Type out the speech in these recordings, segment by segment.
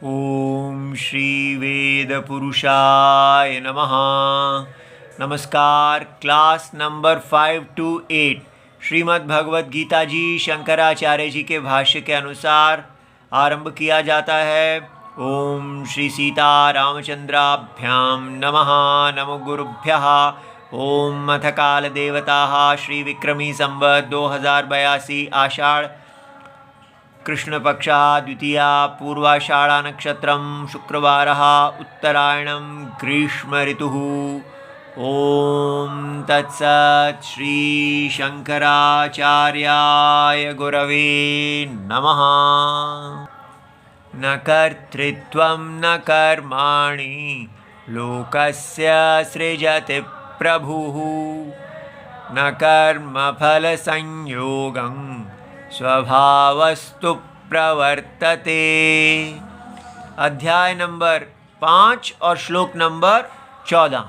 ओम श्री वेद पुरुषाय नमः। नमस्कार। Class number 5 to 8 Shrimad Bhagavad Gita ji Shankaracharya ji के भाष्य के अनुसार आरंभ किया जाता है। ओम श्री सीता रामचंद्राभ्याम नमः। नमो गुरुभ्यः। ओम अथ काल देवताः श्री विक्रमी संवत् 2082 आषाढ़ कृष्ण पक्षा द्वितीया पूर्वाषाढ़ा नक्षत्रम शुक्रवारः उत्तरायणं ग्रीष्म ऋतुः। ओम तत्सत् श्री शंकराचार्याय गुरवे नमः। न कर्तृत्वं न कर्माणि लोकस्य सृजति प्रभुः न कर्मफलसंयोगं स्वभावस्तु प्रवर्तते। अध्याय नंबर 5 और श्लोक नंबर 14।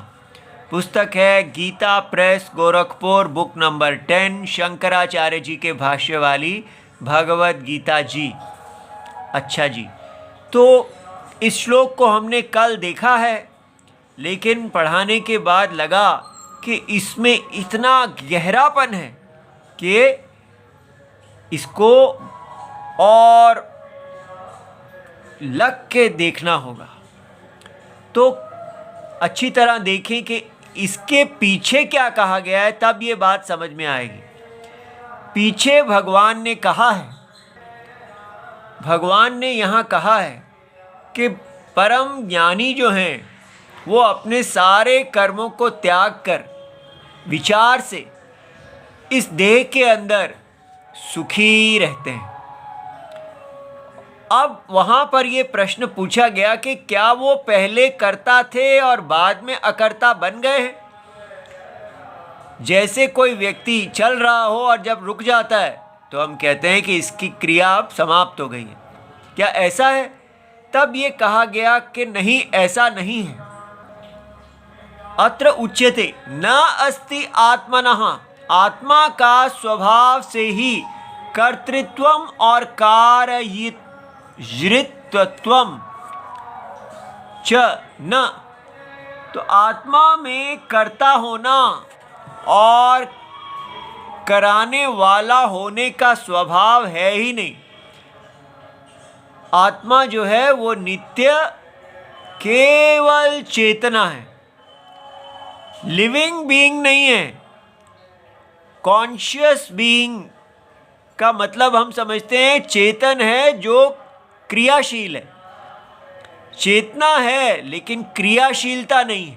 पुस्तक है Gita Press Gorakhpur, book number 10, Shankaracharya ji के भाष्य वाली भगवद गीता जी। अच्छा जी, तो इस श्लोक को हमने कल देखा है, लेकिन पढ़ाने के बाद लगा कि इसमें इतना गहरापन है कि इसको और लग के देखना होगा। तो अच्छी तरह देखें कि इसके पीछे क्या कहा गया है, तब ये बात समझ में आएगी। पीछे भगवान ने कहा है, भगवान ने यहाँ कहा है कि परम ज्ञानी जो हैं वो अपने सारे कर्मों को त्याग कर विचार से इस देह के अंदर सुखी रहते हैं। अब वहाँ पर ये प्रश्न पूछा गया कि क्या वो पहले कर्ता थे और बाद में अकर्ता बन गए हैं। जैसे कोई व्यक्ति चल रहा हो और जब रुक जाता है तो हम कहते हैं कि इसकी क्रिया अब समाप्त हो गई है। क्या ऐसा है? तब ये कहा गया कि नहीं, ऐसा नहीं है। अत्र उच्यते न अस्ति आत्मनः, आत्मा का स्वभाव से ही कर्तृत्वम और कार्ययित्वत्वम च न, तो आत्मा में कर्ता होना और कराने वाला होने का स्वभाव है ही नहीं। आत्मा जो है वो नित्य केवल चेतना है, लिविंग बीइंग नहीं है। कॉन्शियस बीइंग का मतलब हम समझते हैं चेतन है जो क्रियाशील है। चेतना है लेकिन क्रियाशीलता नहीं है।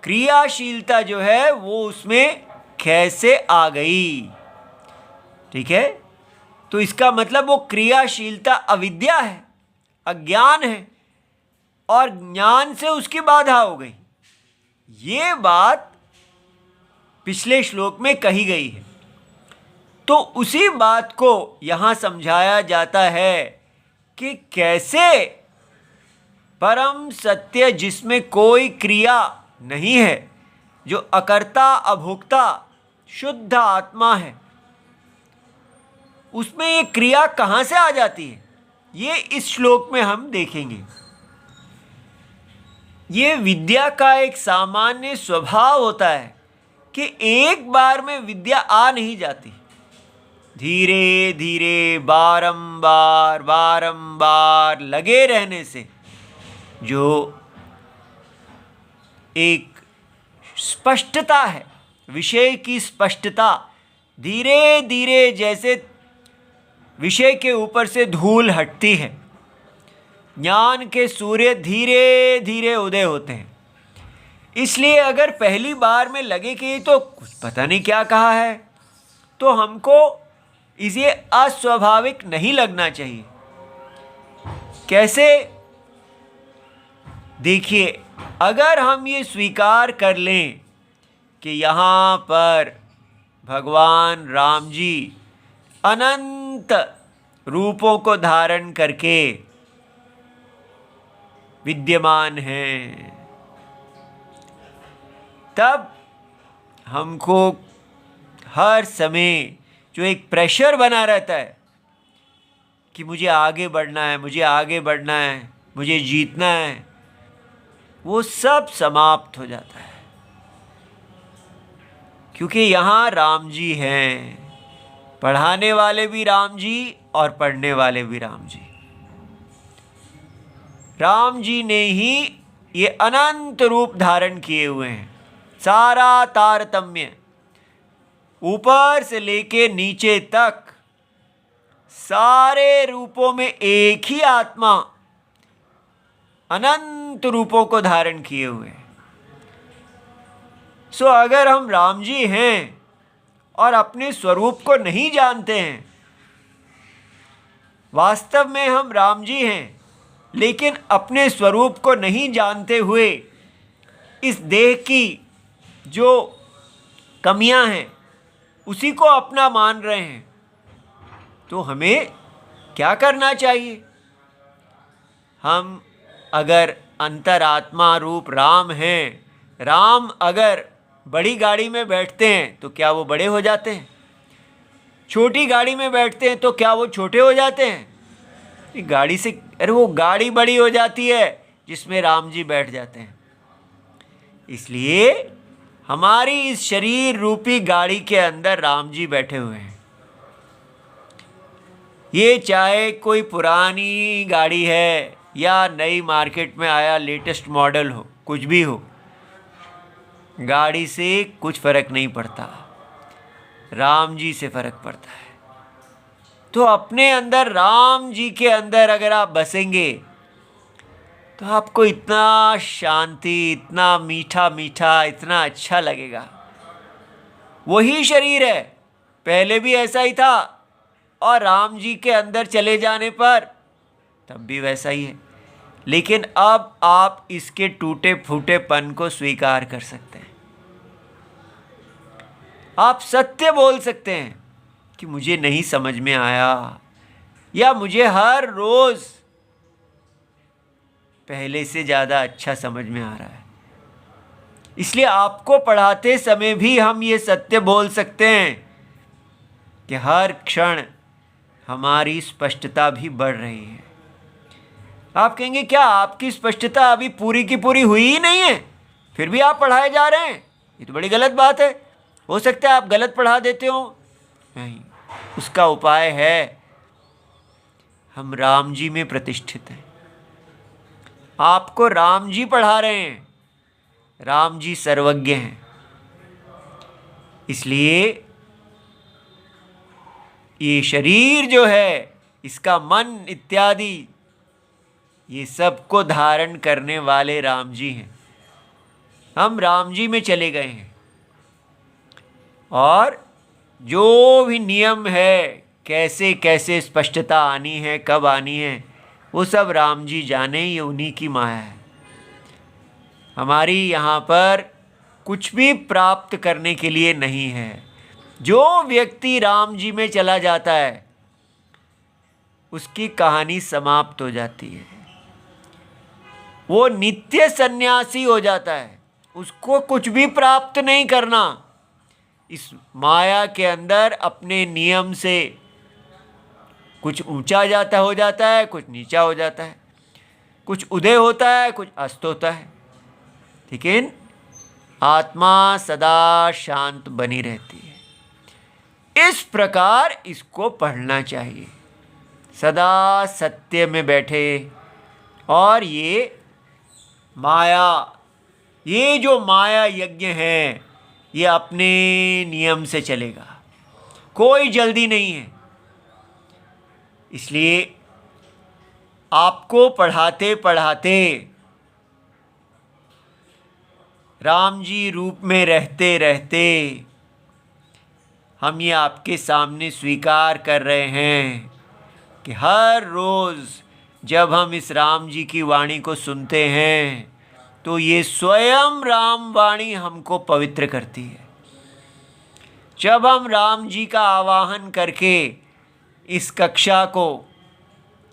क्रियाशीलता जो है वो उसमें कैसे आ गई? ठीक है, तो इसका मतलब वो क्रियाशीलता अविद्या है, अज्ञान है, और ज्ञान से उसकी बाधा हो गई। ये बात पिछले श्लोक में कही गई है। तो उसी बात को यहाँ समझाया जाता है कि कैसे परम सत्य जिसमें कोई क्रिया नहीं है, जो अकर्ता अभोक्ता शुद्ध आत्मा है, उसमें ये क्रिया कहाँ से आ जाती है, ये इस श्लोक में हम देखेंगे। ये विद्या का एक सामान्य स्वभाव होता है कि एक बार में विद्या आ नहीं जाती। धीरे धीरे बारंबार बारंबार लगे रहने से जो एक स्पष्टता है, विषय की स्पष्टता, धीरे धीरे जैसे विषय के ऊपर से धूल हटती है, ज्ञान के सूर्य धीरे धीरे उदय होते हैं। इसलिए अगर पहली बार में लगे कि तो कुछ पता नहीं क्या कहा है, तो हमको इसे अस्वाभाविक नहीं लगना चाहिए। कैसे? देखिए, अगर हम ये स्वीकार कर लें कि यहाँ पर भगवान राम जी अनंत रूपों को धारण करके विद्यमान हैं, तब हमको हर समय जो एक प्रेशर बना रहता है कि मुझे आगे बढ़ना है, मुझे आगे बढ़ना है, मुझे जीतना है, वो सब समाप्त हो जाता है। क्योंकि यहाँ राम जी हैं, पढ़ाने वाले भी राम जी और पढ़ने वाले भी राम जी। राम जी ने ही ये अनंत रूप धारण किए हुए हैं। सारा तारतम्य ऊपर से लेके नीचे तक सारे रूपों में एक ही आत्मा अनंत रूपों को धारण किए हुए हैं। सो अगर हम राम जी हैं और अपने स्वरूप को नहीं जानते हैं, वास्तव में हम राम जी हैं लेकिन अपने स्वरूप को नहीं जानते हुए इस देह की जो कमियां हैं उसी को अपना मान रहे हैं, तो हमें क्या करना चाहिए? हम अगर अंतरात्मा रूप राम हैं, राम अगर बड़ी गाड़ी में बैठते हैं तो क्या वो बड़े हो जाते हैं? छोटी गाड़ी में बैठते हैं तो क्या वो छोटे हो जाते हैं? गाड़ी से, अरे वो गाड़ी बड़ी हो जाती है जिसमें राम जी बैठ जाते हैं। इसलिए हमारी इस शरीर रूपी गाड़ी के अंदर राम जी बैठे हुए हैं। ये चाहे कोई पुरानी गाड़ी है या नई मार्केट में आया लेटेस्ट मॉडल हो, कुछ भी हो, गाड़ी से कुछ फर्क नहीं पड़ता, राम जी से फर्क पड़ता है। तो अपने अंदर राम जी के अंदर अगर आप बसेंगे तो आपको इतना शांति, इतना मीठा मीठा, इतना अच्छा लगेगा। वही शरीर है, पहले भी ऐसा ही था और राम जी के अंदर चले जाने पर तब भी वैसा ही है। लेकिन अब आप इसके टूटे फूटेपन को स्वीकार कर सकते हैं। आप सत्य बोल सकते हैं कि मुझे नहीं समझ में आया, या मुझे हर रोज पहले से ज़्यादा अच्छा समझ में आ रहा है। इसलिए आपको पढ़ाते समय भी हम ये सत्य बोल सकते हैं कि हर क्षण हमारी स्पष्टता भी बढ़ रही है। आप कहेंगे क्या आपकी स्पष्टता अभी पूरी की पूरी हुई ही नहीं है, फिर भी आप पढ़ाए जा रहे हैं? ये तो बड़ी गलत बात है। हो सकता है आप गलत पढ़ा देते हो। नहीं, उसका उपाय है, हम राम जी में प्रतिष्ठित हैं। आपको राम जी पढ़ा रहे हैं, राम जी सर्वज्ञ हैं। इसलिए ये शरीर जो है, इसका मन इत्यादि, ये सब को धारण करने वाले राम जी हैं। हम राम जी में चले गए हैं और जो भी नियम है, कैसे कैसे स्पष्टता आनी है, कब आनी है, वो सब राम जी जाने, ये उन्हीं की माया है। हमारी यहाँ पर कुछ भी प्राप्त करने के लिए नहीं है। जो व्यक्ति राम जी में चला जाता है उसकी कहानी समाप्त हो जाती है। वो नित्य सन्यासी हो जाता है, उसको कुछ भी प्राप्त नहीं करना। इस माया के अंदर अपने नियम से कुछ ऊंचा हो जाता है, कुछ नीचा हो जाता है, कुछ उदय होता है, कुछ अस्त होता है, लेकिन आत्मा सदा शांत बनी रहती है। इस प्रकार इसको पढ़ना चाहिए, सदा सत्य में बैठे। और ये माया, ये जो माया यज्ञ है, ये अपने नियम से चलेगा, कोई जल्दी नहीं है। इसलिए आपको पढ़ाते पढ़ाते, राम जी रूप में रहते रहते, हम ये आपके सामने स्वीकार कर रहे हैं कि हर रोज़ जब हम इस राम जी की वाणी को सुनते हैं तो ये स्वयं राम वाणी हमको पवित्र करती है। जब हम राम जी का आवाहन करके इस कक्षा को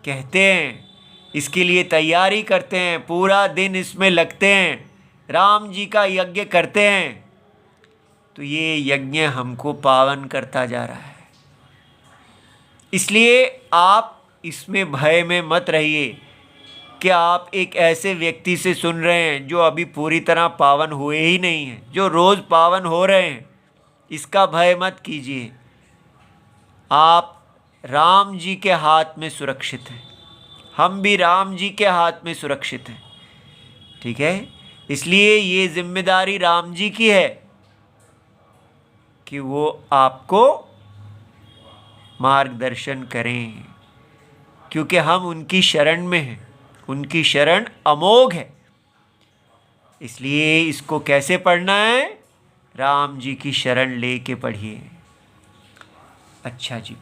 कहते हैं, इसके लिए तैयारी करते हैं, पूरा दिन इसमें लगते हैं, राम जी का यज्ञ करते हैं, तो ये यज्ञ हमको पावन करता जा रहा है। इसलिए आप इसमें भय में मत रहिए कि आप एक ऐसे व्यक्ति से सुन रहे हैं जो अभी पूरी तरह पावन हुए ही नहीं हैं, जो रोज़ पावन हो रहे हैं। इसका भय मत कीजिए। आप राम जी के हाथ में सुरक्षित हैं, हम भी राम जी के हाथ में सुरक्षित हैं। ठीक है, इसलिए ये जिम्मेदारी राम जी की है कि वो आपको मार्गदर्शन करें, क्योंकि हम उनकी शरण में हैं, उनकी शरण अमोघ है। इसलिए इसको कैसे पढ़ना है? राम जी की शरण लेके पढ़िए। अच्छा जी,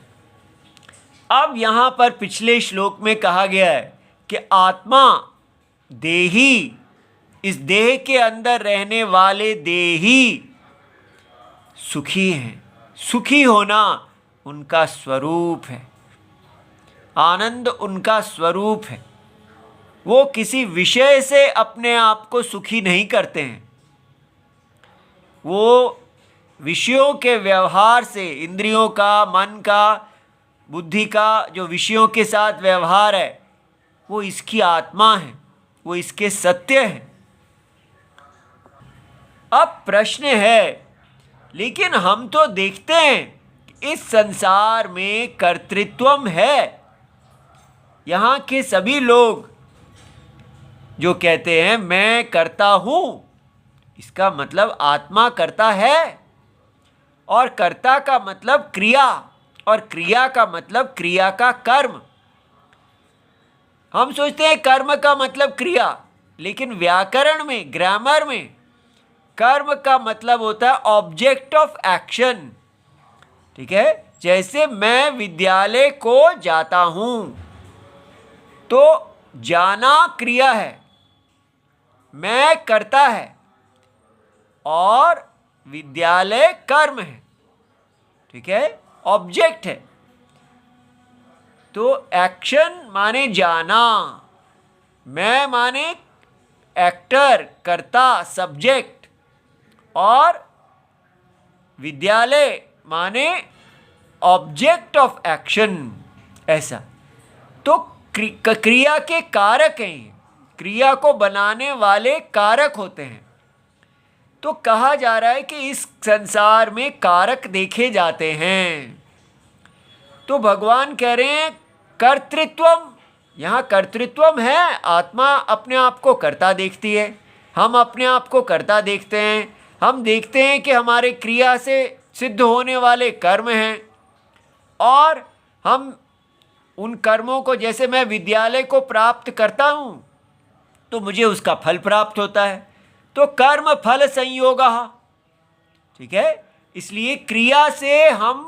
अब यहाँ पर पिछले श्लोक में कहा गया है कि आत्मा देही, इस देह के अंदर रहने वाले देही सुखी हैं। सुखी होना उनका स्वरूप है, आनंद उनका स्वरूप है। वो किसी विषय से अपने आप को सुखी नहीं करते हैं। वो विषयों के व्यवहार से, इंद्रियों का, मन का, बुद्धि का जो विषयों के साथ व्यवहार है, वो इसकी आत्मा है, वो इसके सत्य है। अब प्रश्न है, लेकिन हम तो देखते हैं इस संसार में कर्तृत्व है। यहाँ के सभी लोग जो कहते हैं मैं करता हूँ, इसका मतलब आत्मा करता है, और कर्ता का मतलब क्रिया, और क्रिया का मतलब क्रिया का कर्म। हम सोचते हैं कर्म का मतलब क्रिया, लेकिन व्याकरण में, ग्रामर में कर्म का मतलब होता है ऑब्जेक्ट ऑफ एक्शन। ठीक है, जैसे मैं विद्यालय को जाता हूँ तो जाना क्रिया है, मैं करता है, और विद्यालय कर्म है। ठीक है, ऑब्जेक्ट है। तो एक्शन माने जाना, मैं माने एक्टर, कर्ता, सब्जेक्ट, और विद्यालय माने ऑब्जेक्ट ऑफ एक्शन। ऐसा तो क्रिया के कारक हैं, क्रिया को बनाने वाले कारक होते हैं। तो कहा जा रहा है कि इस संसार में कारक देखे जाते हैं। तो भगवान कह रहे हैं कर्तृत्वम, यहाँ कर्तृत्वम है। आत्मा अपने आप को कर्ता देखती है, हम अपने आप को कर्ता देखते हैं। हम देखते हैं कि हमारे क्रिया से सिद्ध होने वाले कर्म हैं, और हम उन कर्मों को, जैसे मैं विद्यालय को प्राप्त करता हूँ तो मुझे उसका फल प्राप्त होता है। तो कर्म फल संयोग। ठीक है, इसलिए क्रिया से हम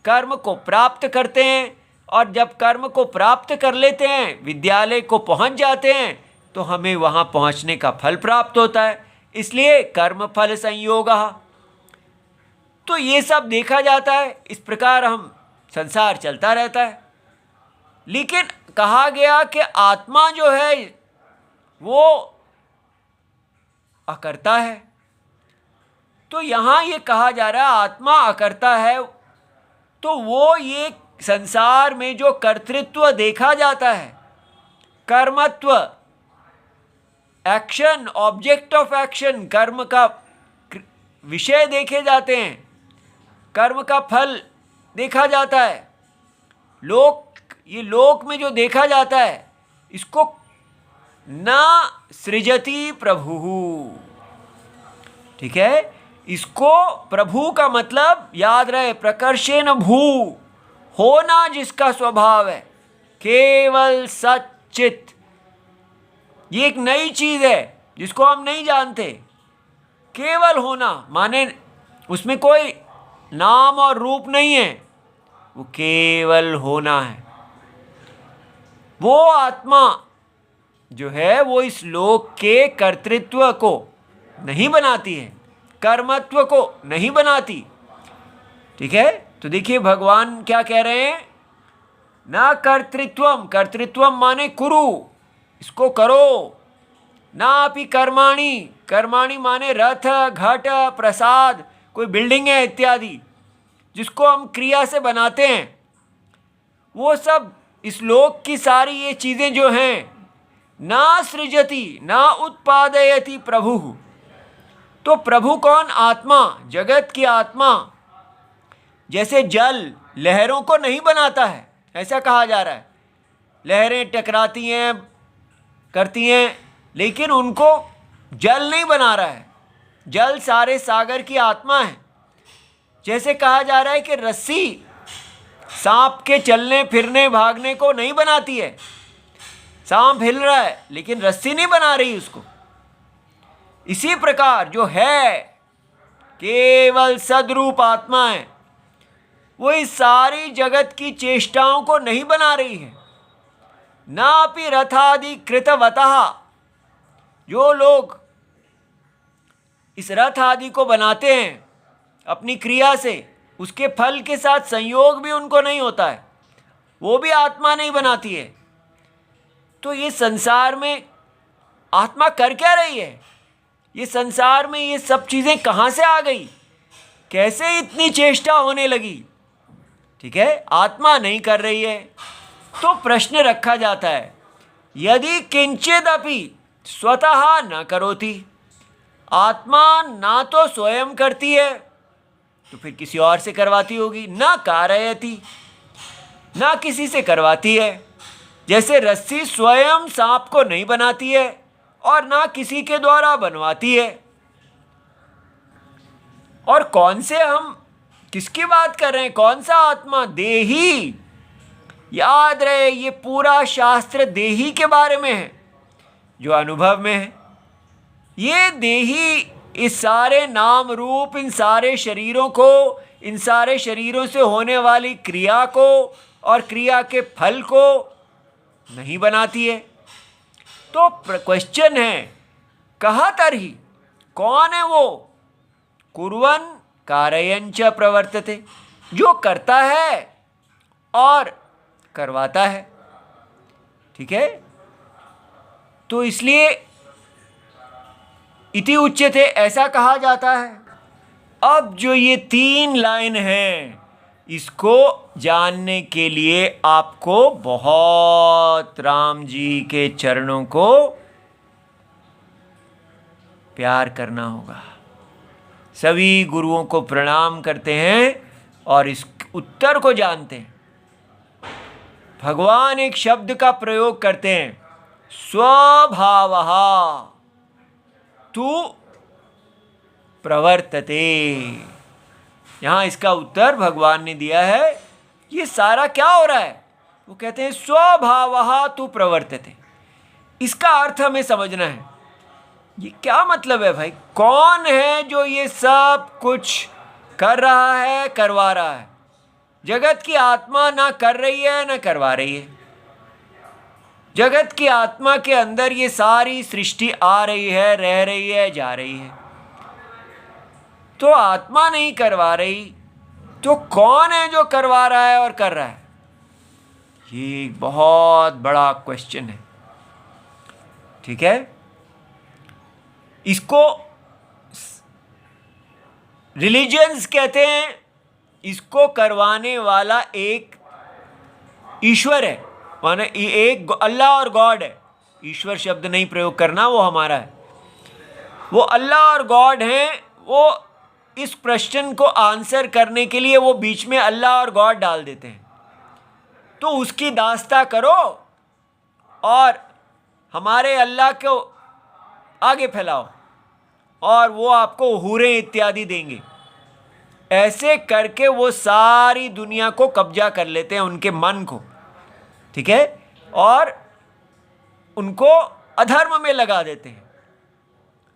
कर्म को प्राप्त करते हैं, और जब कर्म को प्राप्त कर लेते हैं, विद्यालय को पहुंच जाते हैं, तो हमें वहां पहुंचने का फल प्राप्त होता है। इसलिए कर्म फल संयोग। तो ये सब देखा जाता है, इस प्रकार हम संसार चलता रहता है। लेकिन कहा गया कि आत्मा जो है वो अकर्ता है। तो यहाँ ये कहा जा रहा है आत्मा अकर्ता है, तो वो ये संसार में जो कर्तृत्व देखा जाता है, कर्मत्व, एक्शन, ऑब्जेक्ट ऑफ एक्शन, कर्म का विषय देखे जाते हैं, कर्म का फल देखा जाता है, ये लोक में जो देखा जाता है, इसको न सृजति प्रभु। ठीक है, इसको प्रभु का मतलब याद रहे, प्रकर्षेण भू, होना जिसका स्वभाव है, केवल सच्चित। ये एक नई चीज है जिसको हम नहीं जानते। केवल होना माने उसमें कोई नाम और रूप नहीं है, वो केवल होना है। वो आत्मा जो है वो इस लोक के कर्तृत्व को नहीं बनाती है, कर्मत्व को नहीं बनाती। ठीक है, तो देखिए भगवान क्या कह रहे हैं, ना कर्तृत्वम, कर्तृत्वम माने कुरु, इसको करो, ना अपि कर्माणि, कर्माणि माने रथ, घट, प्रसाद, कोई बिल्डिंग है इत्यादि, जिसको हम क्रिया से बनाते हैं, वो सब इस लोक की सारी ये चीज़ें जो हैं, ना सृजति ना उत्पादयति प्रभु। तो प्रभु कौन? आत्मा, जगत की आत्मा। जैसे जल लहरों को नहीं बनाता है, ऐसा कहा जा रहा है। लहरें टकराती हैं, करती हैं, लेकिन उनको जल नहीं बना रहा है। जल सारे सागर की आत्मा है। जैसे कहा जा रहा है कि रस्सी सांप के चलने फिरने भागने को नहीं बनाती है। सांप हिल रहा है लेकिन रस्सी नहीं बना रही उसको। इसी प्रकार जो है केवल सद्रूप आत्मा है, वो इस सारी जगत की चेष्टाओं को नहीं बना रही है। नापि रथादि कृतवतः, जो लोग इस रथ आदि को बनाते हैं अपनी क्रिया से, उसके फल के साथ संयोग भी उनको नहीं होता है, वो भी आत्मा नहीं बनाती है। तो ये संसार में आत्मा कर क्या रही है? ये संसार में ये सब चीज़ें कहाँ से आ गई? कैसे इतनी चेष्टा होने लगी? ठीक है, आत्मा नहीं कर रही है। तो प्रश्न रखा जाता है, यदि किंचिदपि स्वतः न करोति, आत्मा ना तो स्वयं करती है तो फिर किसी और से करवाती होगी, ना कारयति, ना किसी से करवाती है। जैसे रस्सी स्वयं सांप को नहीं बनाती है और ना किसी के द्वारा बनवाती है। और कौन से, हम किसकी बात कर रहे हैं? कौन सा आत्मा? देही। याद रहे, ये पूरा शास्त्र देही के बारे में है, जो अनुभव में है। ये देही इस सारे नाम रूप, इन सारे शरीरों को, इन सारे शरीरों से होने वाली क्रिया को और क्रिया के फल को नहीं बनाती है। तो क्वेश्चन है, कहा तरही, कौन है वो? कुर्वन् कारयन् च प्रवर्तते, जो करता है और करवाता है। ठीक है, तो इसलिए इति उच्यते, ऐसा कहा जाता है। अब जो ये 3 लाइन हैं, इसको जानने के लिए आपको बहुत राम जी के चरणों को प्यार करना होगा। सभी गुरुओं को प्रणाम करते हैं और इस उत्तर को जानते हैं। भगवान एक शब्द का प्रयोग करते हैं, स्वभावः तु प्रवर्तते। यहाँ इसका उत्तर भगवान ने दिया है। ये सारा क्या हो रहा है? वो कहते हैं स्वभावः तु प्रवर्तते। इसका अर्थ हमें समझना है। ये क्या मतलब है भाई? कौन है जो ये सब कुछ कर रहा है, करवा रहा है? जगत की आत्मा ना कर रही है ना करवा रही है। जगत की आत्मा के अंदर ये सारी सृष्टि आ रही है, रह रही है, जा रही है। तो आत्मा नहीं करवा रही तो कौन है जो करवा रहा है और कर रहा है? ये एक बहुत बड़ा क्वेश्चन है। ठीक है, इसको रिलीजियंस कहते हैं। इसको करवाने वाला एक ईश्वर है, माने एक अल्लाह और गॉड है। ईश्वर शब्द नहीं प्रयोग करना, वो हमारा है। वो अल्लाह और गॉड हैं। वो इस प्रश्न को आंसर करने के लिए वो बीच में अल्लाह और गॉड डाल देते हैं। तो उसकी दास्ता करो और हमारे अल्लाह को आगे फैलाओ और वो आपको हूरें इत्यादि देंगे। ऐसे करके वो सारी दुनिया को कब्जा कर लेते हैं, उनके मन को। ठीक है, और उनको अधर्म में लगा देते हैं।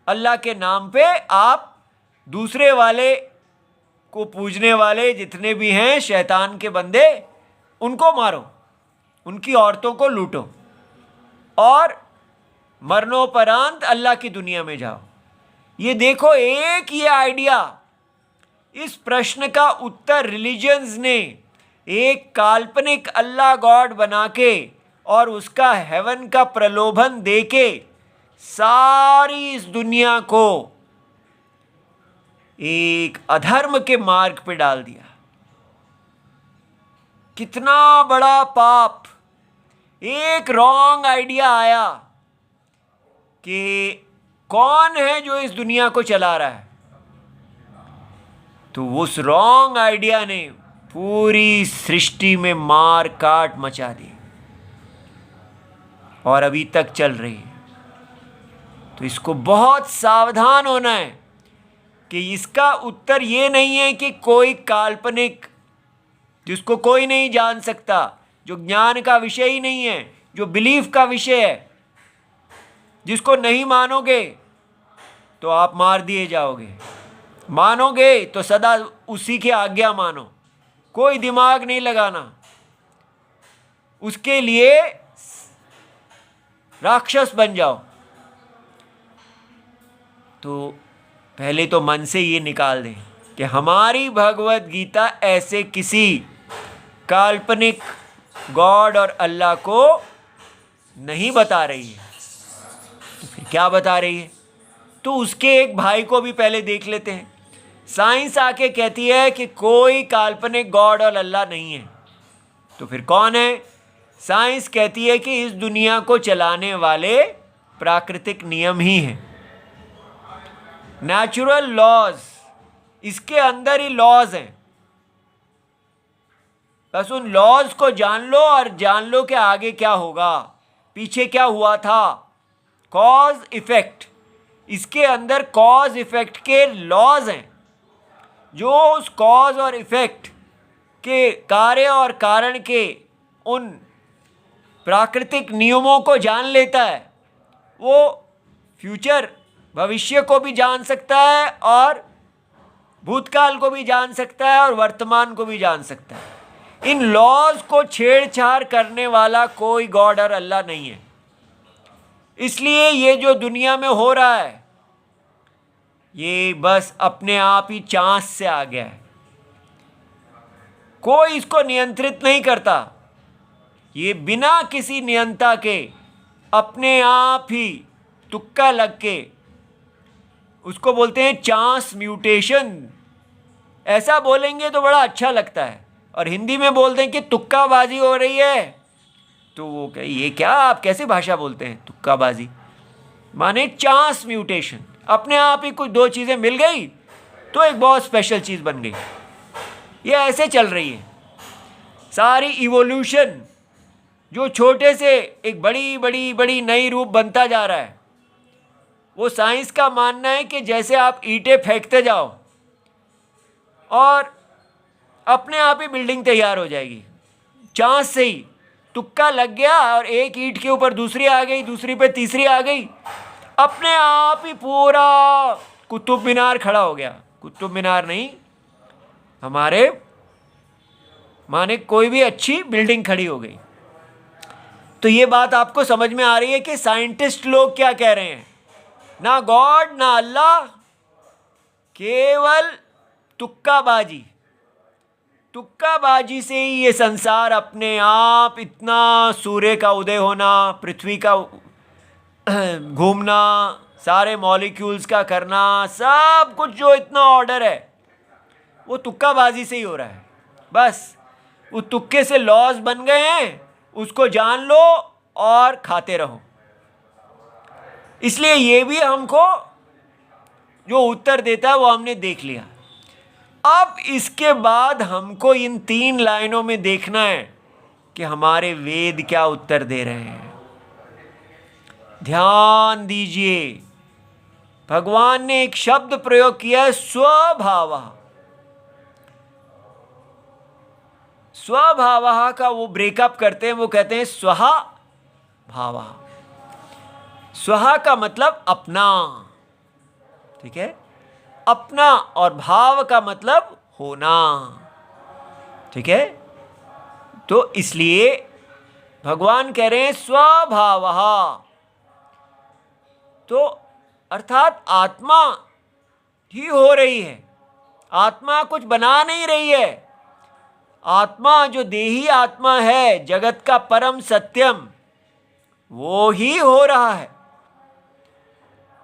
अल्लाह के नाम पे आप दूसरे वाले को पूजने वाले जितने भी हैं शैतान के बंदे, उनको मारो, उनकी औरतों को लूटो और मरणोपरांत अल्लाह की दुनिया में जाओ। ये देखो, एक ये आइडिया, इस प्रश्न का उत्तर रिलीजियंस ने एक काल्पनिक अल्लाह गॉड बना के और उसका हेवन का प्रलोभन देके सारी इस दुनिया को एक अधर्म के मार्ग पे डाल दिया। कितना बड़ा पाप एक रॉन्ग आइडिया आया कि कौन है जो इस दुनिया को चला रहा है, तो उस रॉन्ग आइडिया ने पूरी सृष्टि में मार काट मचा दी और अभी तक चल रही है। तो इसको बहुत सावधान होना है कि इसका उत्तर ये नहीं है कि कोई काल्पनिक जिसको कोई नहीं जान सकता, जो ज्ञान का विषय ही नहीं है, जो बिलीफ का विषय है, जिसको नहीं मानोगे तो आप मार दिए जाओगे, मानोगे तो सदा उसी की आज्ञा मानो, कोई दिमाग नहीं लगाना, उसके लिए राक्षस बन जाओ। तो पहले तो मन से ये निकाल दें कि हमारी भगवत गीता ऐसे किसी काल्पनिक गॉड और अल्लाह को नहीं बता रही है। तो फिर क्या बता रही है? तो उसके एक भाई को भी पहले देख लेते हैं। साइंस आके कहती है कि कोई काल्पनिक गॉड और अल्लाह नहीं है। तो फिर कौन है? साइंस कहती है कि इस दुनिया को चलाने वाले प्राकृतिक नियम ही हैं, नेचुरल लॉज, इसके अंदर ही लॉज हैं। बस उन लॉज को जान लो और जान लो कि आगे क्या होगा, पीछे क्या हुआ था, कॉज इफेक्ट, इसके अंदर कॉज इफेक्ट के लॉज हैं। जो उस कॉज और इफेक्ट के कार्य और कारण के उन प्राकृतिक नियमों को जान लेता है, वो फ्यूचर भविष्य को भी जान सकता है और भूतकाल को भी जान सकता है और वर्तमान को भी जान सकता है। इन लॉज को छेड़छाड़ करने वाला कोई गॉड और अल्लाह नहीं है। इसलिए ये जो दुनिया में हो रहा है ये बस अपने आप ही चांस से आ गया है, कोई इसको नियंत्रित नहीं करता। ये बिना किसी नियंता के अपने आप ही तुक्का लग के, उसको बोलते हैं चांस म्यूटेशन। ऐसा बोलेंगे तो बड़ा अच्छा लगता है, और हिंदी में बोलते हैं कि तुक्काबाजी हो रही है, तो वो कहे ये क्या, आप कैसे भाषा बोलते हैं तुक्काबाजी? माने चांस म्यूटेशन, अपने आप ही कुछ दो चीज़ें मिल गई तो एक बहुत स्पेशल चीज़ बन गई। ये ऐसे चल रही है सारी इवोल्यूशन, जो छोटे से एक बड़ी बड़ी बड़ी नई रूप बनता जा रहा है। वो साइंस का मानना है कि जैसे आप ईंटें फेंकते जाओ और अपने आप ही बिल्डिंग तैयार हो जाएगी, चांस से ही तुक्का लग गया और एक ईंट के ऊपर दूसरी आ गई, दूसरी पे तीसरी आ गई, अपने आप ही पूरा कुतुब मीनार खड़ा हो गया। कुतुब मीनार नहीं, हमारे माने कोई भी अच्छी बिल्डिंग खड़ी हो गई। तो ये बात आपको समझ में आ रही है कि साइंटिस्ट लोग क्या कह रहे हैं? ना गॉड ना अल्लाह, केवल तुक्काबाजी। तुक्काबाजी से ही ये संसार अपने आप, इतना सूर्य का उदय होना, पृथ्वी का घूमना, सारे मॉलिक्यूल्स का करना, सब कुछ जो इतना ऑर्डर है वो तुक्काबाजी से ही हो रहा है। बस वो तुक्के से लॉज बन गए हैं, उसको जान लो और खाते रहो। इसलिए ये भी हमको जो उत्तर देता है वो हमने देख लिया। अब इसके बाद हमको इन 3 लाइनों में देखना है कि हमारे वेद क्या उत्तर दे रहे हैं। ध्यान दीजिए, भगवान ने एक शब्द प्रयोग किया है, स्वभावः। स्वभावः का वो ब्रेकअप करते हैं, वो कहते हैं स्वहा भावः। स्वहा का मतलब अपना, ठीक है, अपना, और भाव का मतलब होना, ठीक है। तो इसलिए भगवान कह रहे हैं स्वभावः, तो अर्थात आत्मा ही हो रही है, आत्मा कुछ बना नहीं रही है। आत्मा जो देही आत्मा है, जगत का परम सत्यम, वो ही हो रहा है।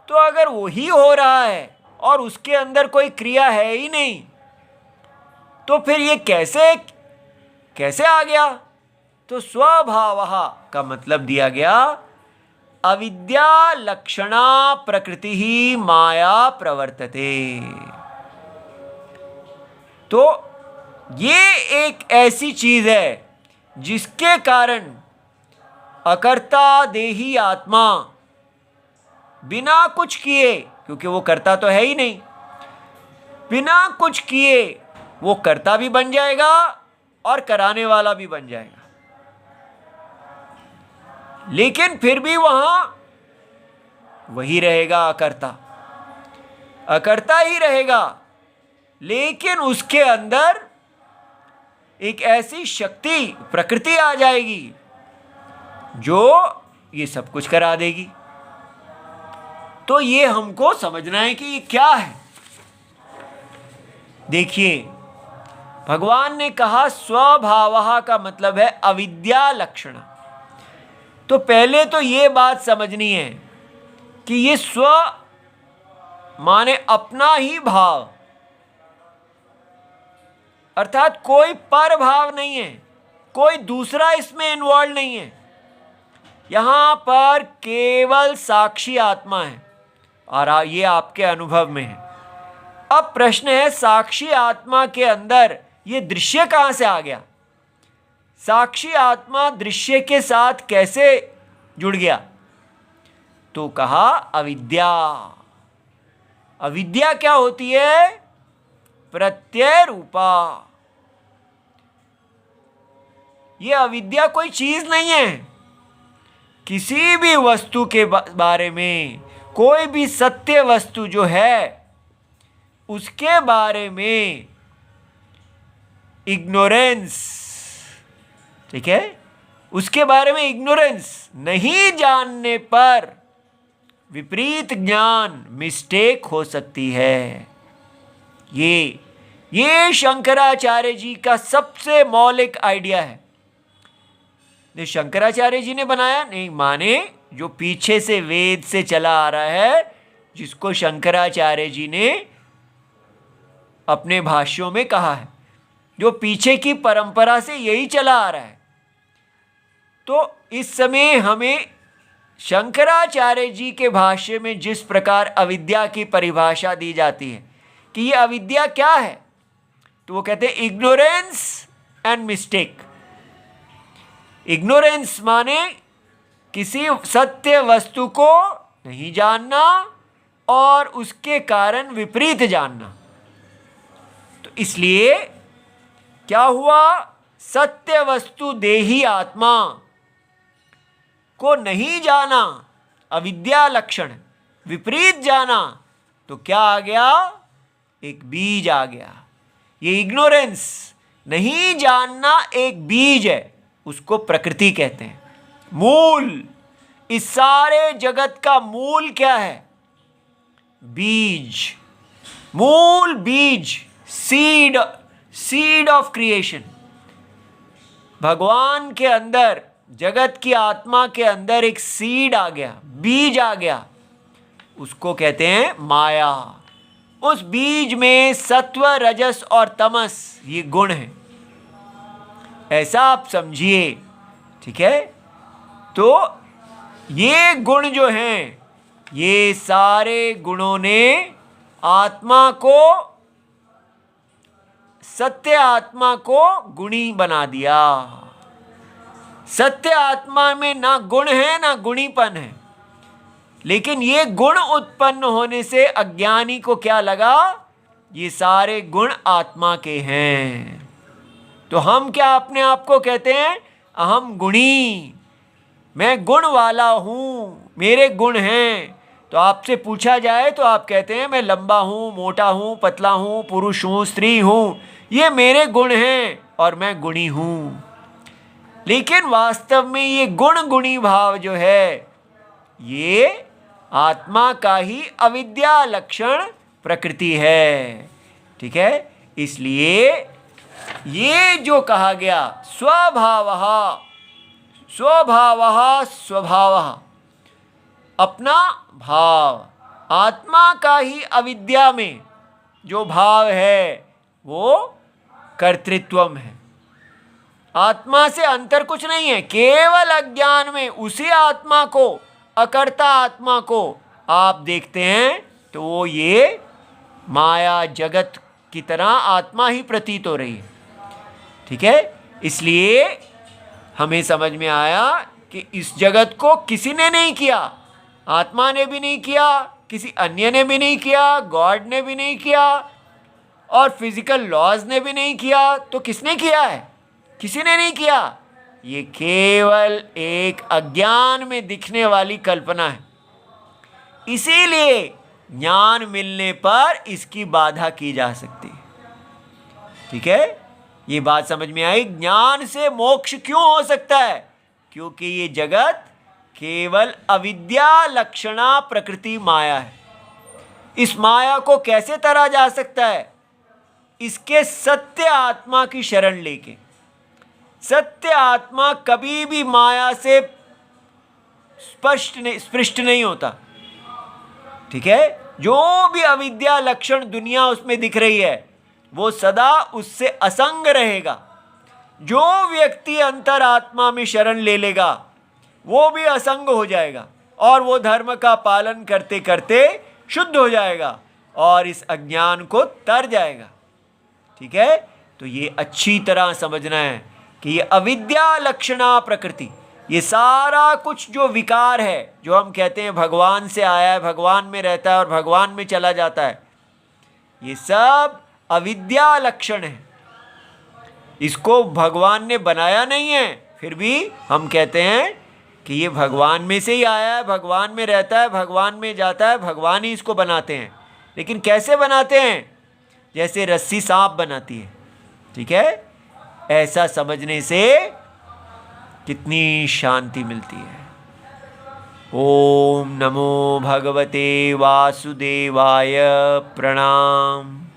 तो अगर वो ही हो रहा है और उसके अंदर कोई क्रिया है ही नहीं, तो फिर ये कैसे आ गया? तो स्वभावः का मतलब दिया गया अविद्या लक्षणा प्रकृति ही माया प्रवर्तते। तो ये एक ऐसी चीज है जिसके कारण अकर्ता देही आत्मा बिना कुछ किए, क्योंकि वो कर्ता तो है ही नहीं, बिना कुछ किए वो कर्ता भी बन जाएगा और कराने वाला भी बन जाएगा। लेकिन फिर भी वहां वही रहेगा, अकर्ता ही रहेगा। लेकिन उसके अंदर एक ऐसी शक्ति प्रकृति आ जाएगी जो ये सब कुछ करा देगी। तो ये हमको समझना है कि ये क्या है। देखिए, भगवान ने कहा स्वभावः का मतलब है अविद्या लक्षण। तो पहले तो ये बात समझनी है कि ये स्व माने अपना ही भाव, अर्थात कोई पर भाव नहीं है, कोई दूसरा इसमें इन्वॉल्व नहीं है। यहां पर केवल साक्षी आत्मा है और ये आपके अनुभव में है। अब प्रश्न है, साक्षी आत्मा के अंदर ये दृश्य कहां से आ गया? साक्षी आत्मा दृश्य के साथ कैसे जुड़ गया? तो कहा अविद्या। अविद्या क्या होती है? प्रत्यय रूपा। ये अविद्या कोई चीज नहीं है। किसी भी वस्तु के बारे में, कोई भी सत्य वस्तु जो है उसके बारे में इग्नोरेंस, ठीक है, उसके बारे में इग्नोरेंस, नहीं जानने पर विपरीत ज्ञान, मिस्टेक हो सकती है। ये शंकराचार्य जी का सबसे मौलिक आइडिया है। जो शंकराचार्य जी ने बनाया नहीं, माने जो पीछे से वेद से चला आ रहा है, जिसको शंकराचार्य जी ने अपने भाष्यों में कहा है, जो पीछे की परंपरा से यही चला आ रहा है। तो इस समय हमें शंकराचार्य जी के भाष्य में जिस प्रकार अविद्या की परिभाषा दी जाती है कि ये अविद्या क्या है, तो वो कहते हैं इग्नोरेंस एंड मिस्टेक। इग्नोरेंस माने किसी सत्य वस्तु को नहीं जानना और उसके कारण विपरीत जानना। तो इसलिए क्या हुआ? सत्य वस्तु देही आत्मा को नहीं जाना, अविद्या लक्षण, विपरीत जाना, तो क्या आ गया? एक बीज आ गया। ये इग्नोरेंस, नहीं जानना, एक बीज है, उसको प्रकृति कहते हैं। मूल, इस सारे जगत का मूल क्या है? बीज। मूल बीज, सीड ऑफ क्रिएशन। भगवान के अंदर, जगत की आत्मा के अंदर एक सीड आ गया, बीज आ गया, उसको कहते हैं माया। उस बीज में सत्व, रजस और तमस ये गुण हैं, ऐसा आप समझिए, ठीक है। तो ये गुण जो हैं, ये सारे गुणों ने आत्मा को, सत्य आत्मा को गुणी बना दिया। सत्य आत्मा में ना गुण है ना गुणीपन है, लेकिन ये गुण उत्पन्न होने से अज्ञानी को क्या लगा? ये सारे गुण आत्मा के हैं। तो हम क्या अपने आप को कहते हैं? अहम गुणी, मैं गुण वाला हूं, मेरे गुण हैं। तो आपसे पूछा जाए तो आप कहते हैं मैं लंबा हूं, मोटा हूं, पतला हूं, पुरुष हूं, स्त्री हूं, ये मेरे गुण हैं और मैं गुणी हूं। लेकिन वास्तव में ये गुण गुणी भाव जो है, ये आत्मा का ही अविद्या लक्षण प्रकृति है, ठीक है। इसलिए ये जो कहा गया स्वभावः, स्वभावः, स्वभावः, अपना भाव, आत्मा का ही अविद्या में जो भाव है वो कर्तृत्वम है। आत्मा से अंतर कुछ नहीं है, केवल अज्ञान में उसी आत्मा को, अकर्ता आत्मा को आप देखते हैं तो वो ये माया जगत की तरह आत्मा ही प्रतीत हो रही है। ठीक है, इसलिए हमें समझ में आया कि इस जगत को किसी ने नहीं किया, आत्मा ने भी नहीं किया, किसी अन्य ने भी नहीं किया, गॉड ने भी नहीं किया, और फिजिकल लॉज ने भी नहीं किया। तो किसने किया है? किसी ने नहीं किया। ये केवल एक अज्ञान में दिखने वाली कल्पना है। इसीलिए ज्ञान मिलने पर इसकी बाधा की जा सकती है। ठीक है, ये बात समझ में आई। ज्ञान से मोक्ष क्यों हो सकता है? क्योंकि ये जगत केवल अविद्या लक्षणा प्रकृति माया है। इस माया को कैसे तरा जा सकता है? इसके सत्य आत्मा की शरण लेके। सत्य आत्मा कभी भी माया से स्पृष्ट नहीं होता। ठीक है, जो भी अविद्या लक्षण दुनिया उसमें दिख रही है वो सदा उससे असंग रहेगा। जो व्यक्ति अंतरात्मा में शरण ले लेगा वो भी असंग हो जाएगा और वो धर्म का पालन करते करते शुद्ध हो जाएगा और इस अज्ञान को तर जाएगा। ठीक है, तो ये अच्छी तरह समझना है कि ये अविद्या लक्षणा प्रकृति, ये सारा कुछ जो विकार है, जो हम कहते हैं भगवान से आया है, भगवान में रहता है और भगवान में चला जाता है, ये सब अविद्या लक्षण है। इसको भगवान ने बनाया नहीं है, फिर भी हम कहते हैं कि ये भगवान में से ही आया है, भगवान में रहता है, भगवान में जाता है, भगवान ही इसको बनाते हैं। लेकिन कैसे बनाते हैं? जैसे रस्सी सांप बनाती है। ठीक है, ऐसा समझने से कितनी शांति मिलती है। ओम नमो भगवते वासुदेवाय। प्रणाम।